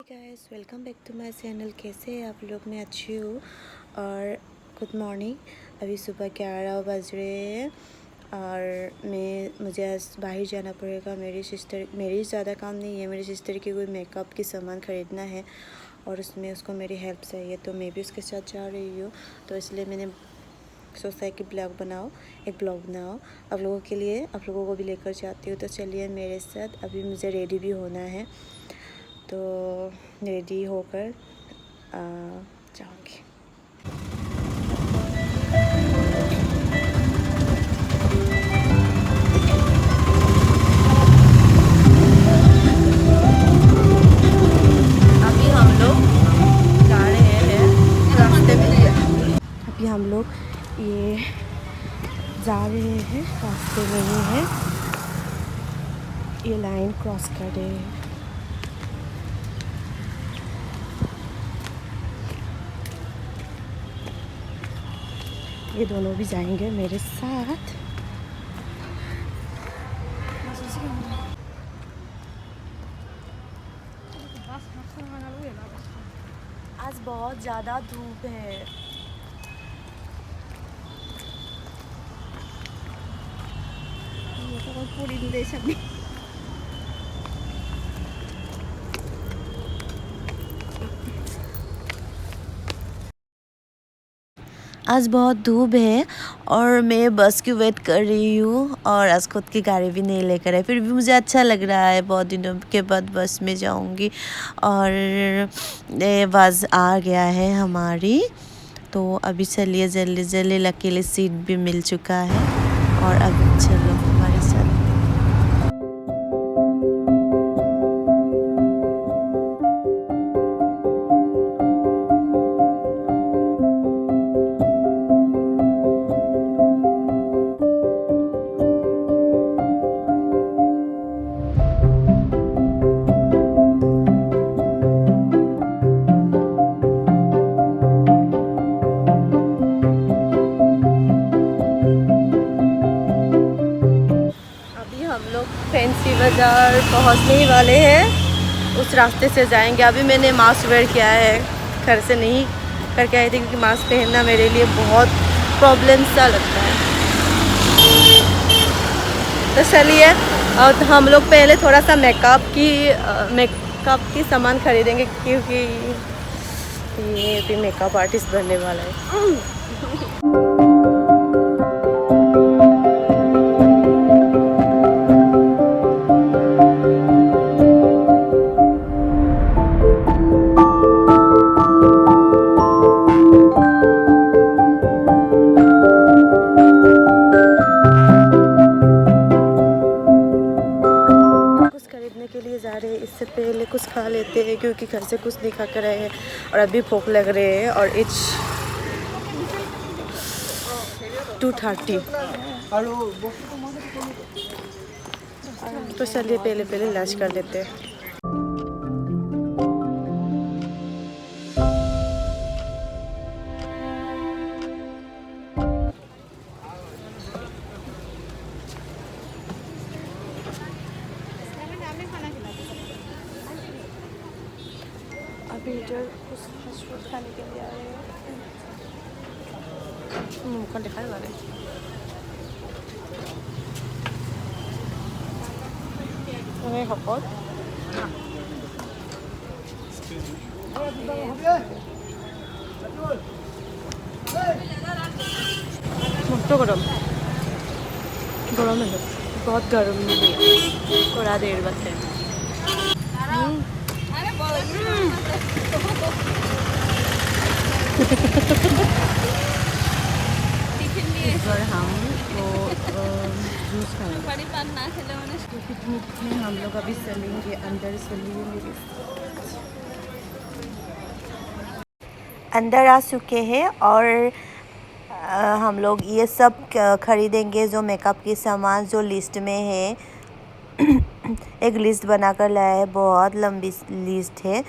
Guys, welcome back to my channel. कैसे हैं आप लोग? मैं अच्छी हूँ। और गुड मॉर्निंग। अभी सुबह 11 बज रहे हैं और मुझे आज बाहर जाना पड़ेगा। मेरी ज़्यादा काम नहीं है, मेरी सिस्टर की कोई मेकअप की सामान ख़रीदना है और उसमें उसको मेरी हेल्प चाहिए, तो मैं भी उसके साथ जा रही हूँ। तो इसलिए मैंने सोचा है कि एक ब्लॉग बनाओ आप लोगों के लिए, आप लोगों को भी लेकर जाती हूँ। तो चलिए मेरे साथ। अभी मुझे रेडी भी होना है, तो रेडी होकर जाऊँगी। अभी हम लोग जा रहे हैं रास्ते में। अभी हम लोग ये जा रहे हैं, रास्ते में ही है, ये लाइन क्रॉस कर रहे हैं। ये दोनों भी जाएंगे मेरे साथ। आज बहुत ज़्यादा धूप है। आज बहुत धूप है और मैं बस की वेट कर रही हूँ और आज खुद की गाड़ी भी नहीं लेकर है। फिर भी मुझे अच्छा लग रहा है, बहुत दिनों के बाद बस में जाऊँगी। और बस आ गया है हमारी, तो अभी चलिए जल्दी जल्दी। लकीली सीट भी मिल चुका है और अभी चलो हमारे साथ। हम लोग फैंसी बाज़ार पहुंचने ही वाले हैं, उस रास्ते से जाएंगे। अभी मैंने मास्क वेयर किया है, घर से नहीं करके आई थी क्योंकि मास्क पहनना मेरे लिए बहुत प्रॉब्लम सा लगता है। तो चलिए, और हम लोग पहले थोड़ा सा मेकअप की सामान ख़रीदेंगे क्योंकि ये भी मेकअप आर्टिस्ट बनने वाला है। के लिए जा रहे हैं, इससे पहले कुछ खा लेते हैं क्योंकि घर से कुछ नहीं खा कर आए हैं और अभी भूख लग रहे हैं। और इट्स 2:30। तो चलिए पहले लंच कर लेते हैं। अभी इधर कुछ फास्ट फूड खाने के लिए आ रहे हैं। कौन दिखाने वाले हैं हपट तो गरम है, बहुत गर्म नहीं है। थोड़ा देर बस है। इस बार हम वो जूस खाएंगे क्योंकि धूप में हम लोग अभी चलेंगे अंदर। चलिए मेरे अंदर आ चुके हैं और हम लोग ये सब खरीदेंगे जो मेकअप की सामान जो लिस्ट में है। एक लिस्ट बनाकर लाया है, बहुत लंबी लिस्ट है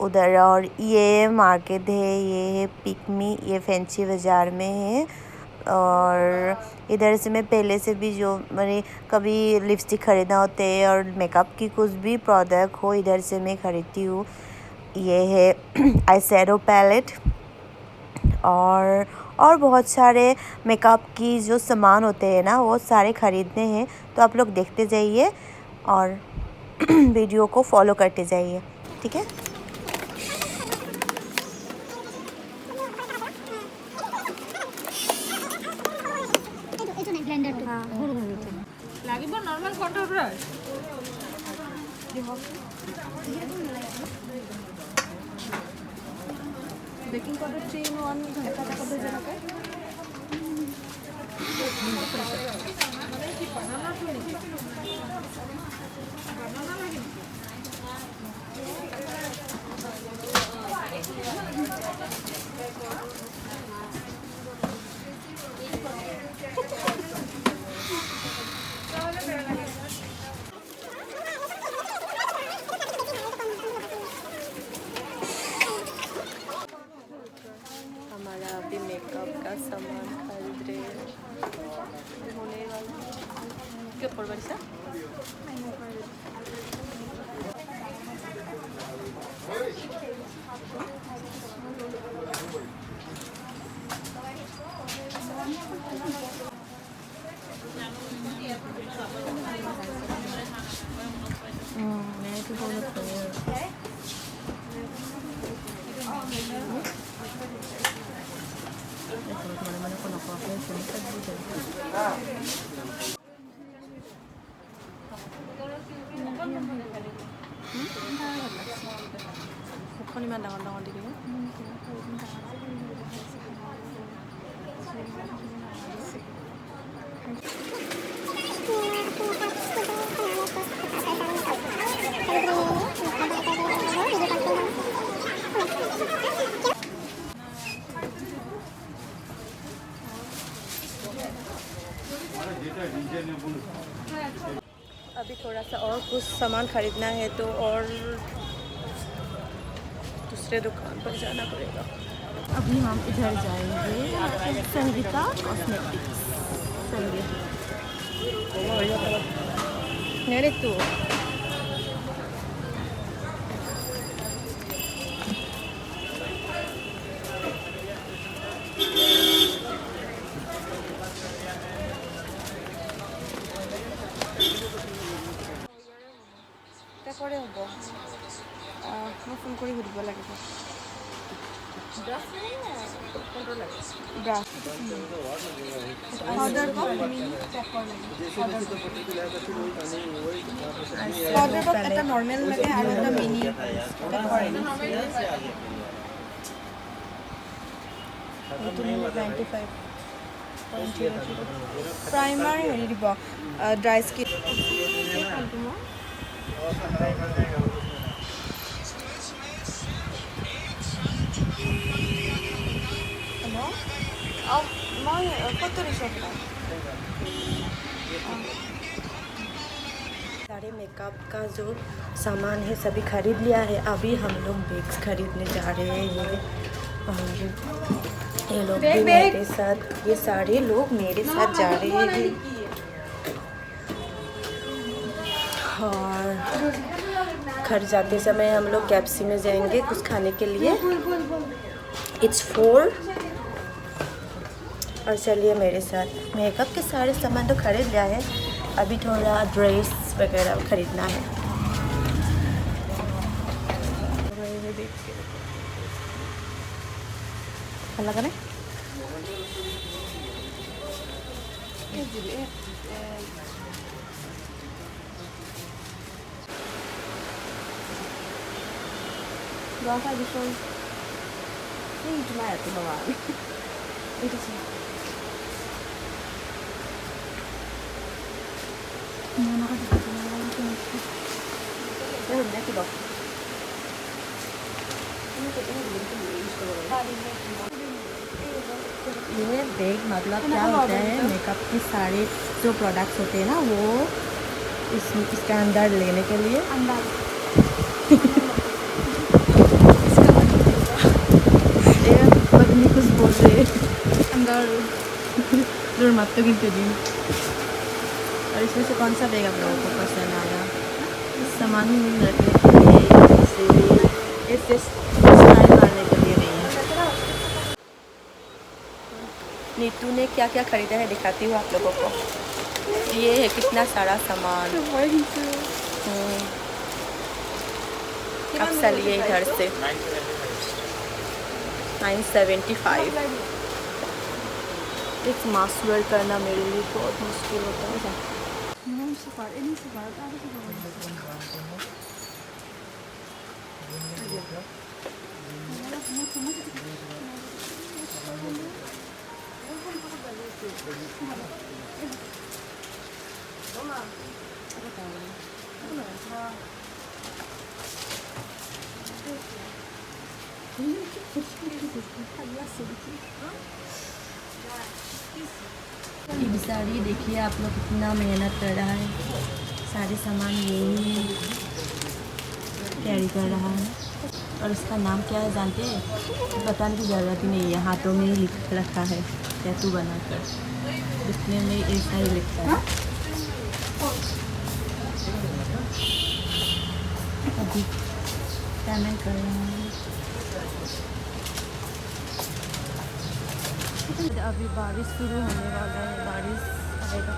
उधर। और ये मार्केट है, ये है पिकमी, ये फैंसी बाज़ार में है। और इधर से मैं पहले से भी जो मैंने कभी लिपस्टिक ख़रीदना होते हैं और मेकअप की कुछ भी प्रोडक्ट हो, इधर से मैं ख़रीदती हूँ। ये है आई शैडो पैलेट और बहुत सारे मेकअप की जो सामान होते हैं ना वो सारे ख़रीदने हैं। तो आप लोग देखते जाइए और वीडियो को फॉलो करते जाइए, ठीक है। बेकिंग पाउडर 3 in 1 घंटा तक भेजे लगे हमारा अभी मेकअप का सामान खरीद रहे हैं, होने वाला क्यों पर बरसा मैं तो बहुत mana-mana ko nakuha ko yung sumitag dito. Kung naman dangan-dangan dito yun? अभी थोड़ा सा और कुछ सामान ख़रीदना है तो और दूसरे दुकान पर जाना पड़ेगा। अभी हम इधर जाएंगे संगीता कॉस्मेटिक्स। मेरे तो করে হ'ব মই ফোন কৰি সুধিব লাগিব এটা নৰ্মেল লাগে আৰু এটা মিনি প্ৰাইমাৰ হেৰি দিব ড্ৰাই স্কিন सारे मेकअप का जो सामान है सभी खरीद लिया है। अभी हम लोग बैग्स खरीदने जा रहे हैं और ये लोग भी मेरे साथ, ये सारे लोग मेरे साथ जा रहे हैं और घर जाते समय हम लोग कैप्सी में जाएंगे कुछ खाने के लिए। It's 4 और चलिए मेरे साथ। मेकअप के सारे सामान तो खरीद लिया है, अभी थोड़ा ड्रेस वगैरह खरीदना है। लगा ना berapa diskon? Ini cuma ya tuh bawaan. Itu sih. Mana kan kita cuma lagi. Ya udah tuh dok. Ini kayaknya belum diskon. ये बैग मतलब क्या होता है, मेकअप के सारे जो प्रोडक्ट्स होते हैं ना वो इसके अंदर लेने के लिए कुछ बोल रहे अंदर दूर मत तो गिनते दिन। और इसमें से कौन सा बैग आप लोगों को पसंद आया? सामान रखने के लिए इस स्टाइल मारने के लिए नहीं है। नीतू ने क्या क्या खरीदा है दिखाती हूँ आप लोगों को। ये है कितना सारा सामान। अब चलिए इधर से 975। इस मास्क वेयर करना मेरे लिए बहुत मुश्किल होता है। ये साड़ी देखिए आप लोग कितना मेहनत कर रहा है। सारे सामान यही कैरी कर रहा है। और इसका नाम क्या है जानते हैं? बताने की ज़रूरत ही नहीं है, हाथों में ही लिख रखा है टैटू बनाकर। दिखने में ऐसा ही लिखता है। अभी पेमेंट कर रहा है। अभी बारिश शुरू होने वाला है, बारिश आएगा।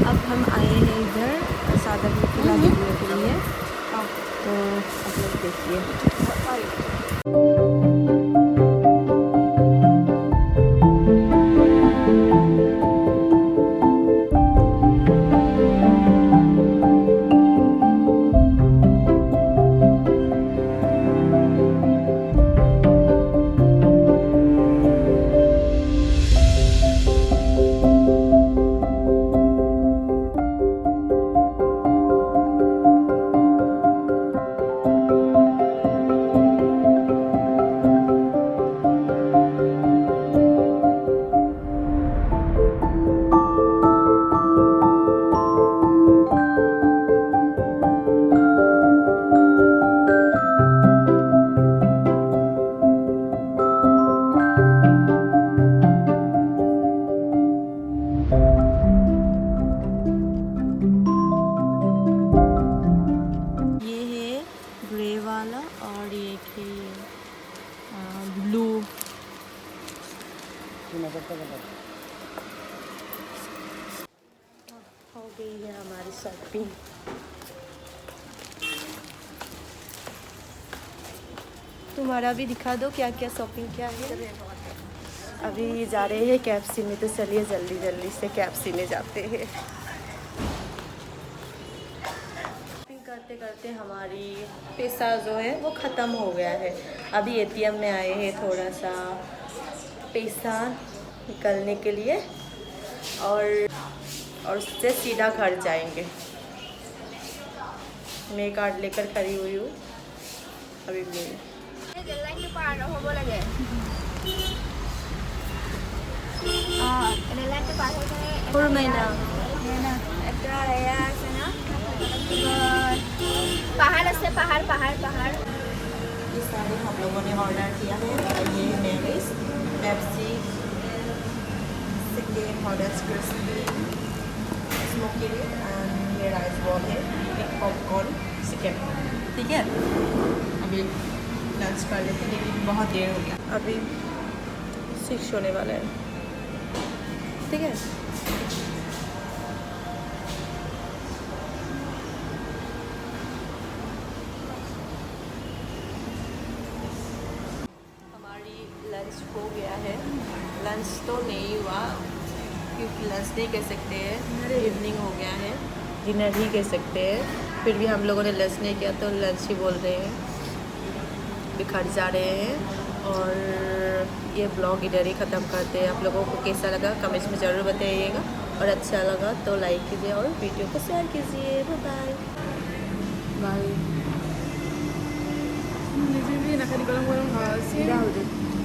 अब हम आए हैं इधर सागर में किला देखने के लिए, तो आप लोग देखिए। और एक है ब्लू। हो गई है हमारी शॉपिंग। तुम्हारा भी दिखा दो क्या क्या शॉपिंग किया है। अभी जा रहे हैं कैप्सी में, तो चलिए जल्दी जल्दी से कैप्सी में जाते हैं। करते करते हमारी पैसा जो है वो ख़त्म हो गया है। अभी एटीएम में आए हैं थोड़ा सा पैसा निकलने के लिए, और उससे सीधा घर जाएंगे। मैं कार्ड लेकर खड़ी हुई हूँ अभी भी। पहाड़ पहाड़ पहाड़। ये सारे हम लोगों ने ऑर्डर किया है। ये mayonnaise, Pepsi, chicken hot crispy, smoky and ये राइस बॉल है, एक पॉपकॉर्न, चिकन। ठीक है, अभी लंच कर लेते हैं, लेकिन बहुत देर हो गया। अभी 6 होने वाला है। ठीक है, लंच हो गया है। लंच तो नहीं हुआ क्योंकि लंच नहीं कह सकते हैं, इवनिंग हो गया है, डिनर ही कह सकते हैं। फिर भी हम लोगों ने लंच नहीं किया तो लंच ही बोल रहे हैं। अभी घर जा रहे हैं और ये ब्लॉग इधर ही ख़त्म करते हैं। आप लोगों को कैसा लगा कमेंट्स में ज़रूर बताइएगा, और अच्छा लगा तो लाइक कीजिए और वीडियो को शेयर कीजिए। Bye bye. Hindi, hindi. Nakalimutan ko ng house.